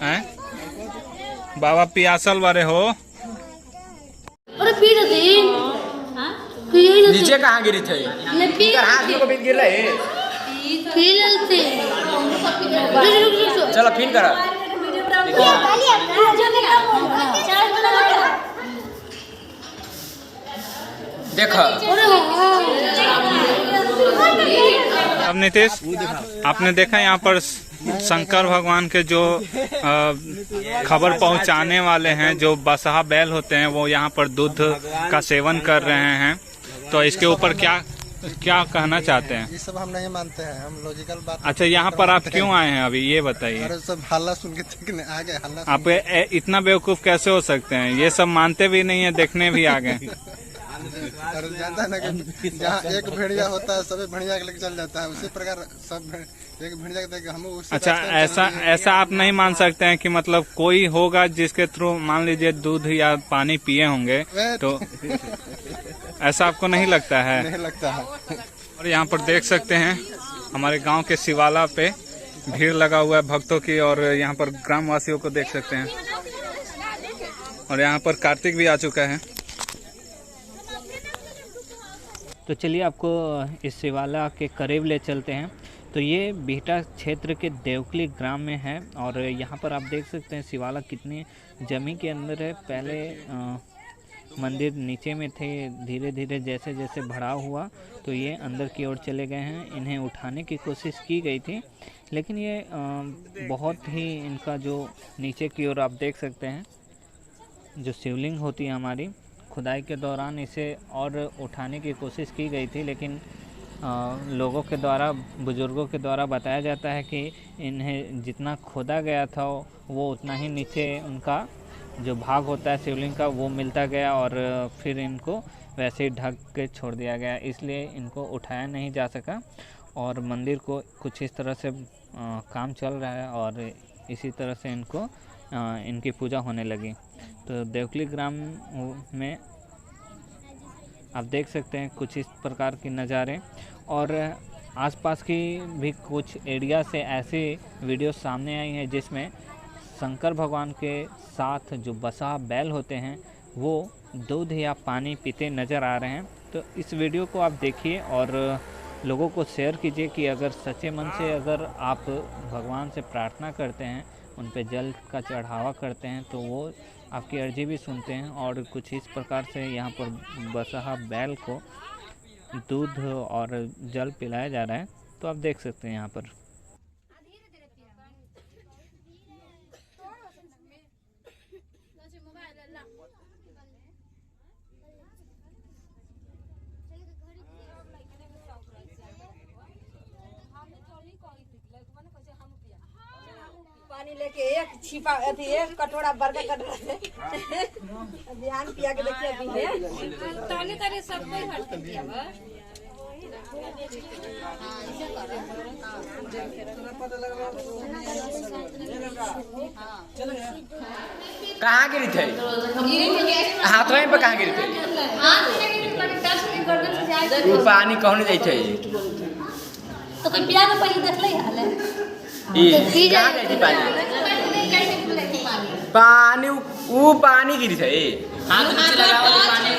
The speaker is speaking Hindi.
हैं? बाबा पियासल बारे हो? अरे पी रही नीचे कहाँ गिरी थे? हाथ में कभी गिर रहे? चलो फिर करा। देखो अब नीतीश, आपने देखा यहाँ पर शंकर भगवान के जो खबर पहुँचाने वाले हैं, जो बसहा बैल होते हैं, वो यहाँ पर दूध का सेवन कर रहे हैं। तो इसके ऊपर क्या कहना चाहते हैं? ये सब हम नहीं मानते हैं, हम लॉजिकल बात। अच्छा, यहाँ पर आप क्यों आए हैं अभी, ये बताइए। अरे सब हल्ला सुन के आ गए। हल्ला आप इतना बेवकूफ कैसे हो सकते हैं? ये सब मानते भी नहीं है, देखने भी आ गए। अरे जानता है ना कि जहाँ एक भेड़िया होता है सभी भेड़िया के लेके चल जाता है, उसी प्रकार सब एक भेड़िया के हम उसी। अच्छा, ऐसा आप नहीं मान सकते हैं कि मतलब कोई होगा जिसके थ्रू मान लीजिए दूध या पानी पिए होंगे, तो ऐसा आपको नहीं लगता है? नहीं लगता है। और यहाँ पर देख सकते हैं हमारे गांव के शिवाला पे भीड़ लगा हुआ है भक्तों की, और यहाँ पर ग्रामवासियों को देख सकते हैं। और यहाँ पर कार्तिक भी आ चुका है। तो चलिए आपको इस शिवाला के करीब ले चलते हैं। तो ये बिहटा क्षेत्र के देवकली ग्राम में है, और यहाँ पर आप देख सकते हैं शिवाला कितनी जमीन के अंदर है। पहले मंदिर नीचे में थे, धीरे धीरे जैसे जैसे बढ़ाव हुआ तो ये अंदर की ओर चले गए हैं। इन्हें उठाने की कोशिश की गई थी, लेकिन ये बहुत ही इनका जो नीचे की ओर आप देख सकते हैं, जो शिवलिंग होती है हमारी, खुदाई के दौरान इसे और उठाने की कोशिश की गई थी, लेकिन लोगों के द्वारा, बुजुर्गों के द्वारा बताया जाता है कि इन्हें जितना खोदा गया था वो उतना ही नीचे उनका जो भाग होता है शिवलिंग का वो मिलता गया, और फिर इनको वैसे ही ढक के छोड़ दिया गया। इसलिए इनको उठाया नहीं जा सका, और मंदिर को कुछ इस तरह से काम चल रहा है, और इसी तरह से इनको इनकी पूजा होने लगी। तो देवकली ग्राम में आप देख सकते हैं कुछ इस प्रकार के नज़ारे, और आसपास की भी कुछ एरिया से ऐसी वीडियो सामने आई हैं जिसमें शंकर भगवान के साथ जो बसहा बैल होते हैं वो दूध या पानी पीते नज़र आ रहे हैं। तो इस वीडियो को आप देखिए और लोगों को शेयर कीजिए कि अगर सच्चे मन से अगर आप भगवान से प्रार्थना करते हैं, उन पे जल का चढ़ावा करते हैं, तो वो आपकी अर्जी भी सुनते हैं। और कुछ इस प्रकार से यहाँ पर बसहा बैल को दूध और जल पिलाया जा रहा है। तो आप देख सकते हैं यहाँ पर। पानी लेके एक छिपा अथी एक कटोरा बड़का कटोरा से ध्यान पिया के देखिए अभी है ताने ताने सब कोई हट के पिया बा। कहाँ गिरी थे? हाथ में पे कहाँ गिरी थे? वो पानी कहने जाई थे तो कोई पिया के पहले देख ले हाल है। ई कहाँ गई थी पानी? पानी वो पानी गिरी थे। हाथ नीचे लगाओ तो पानी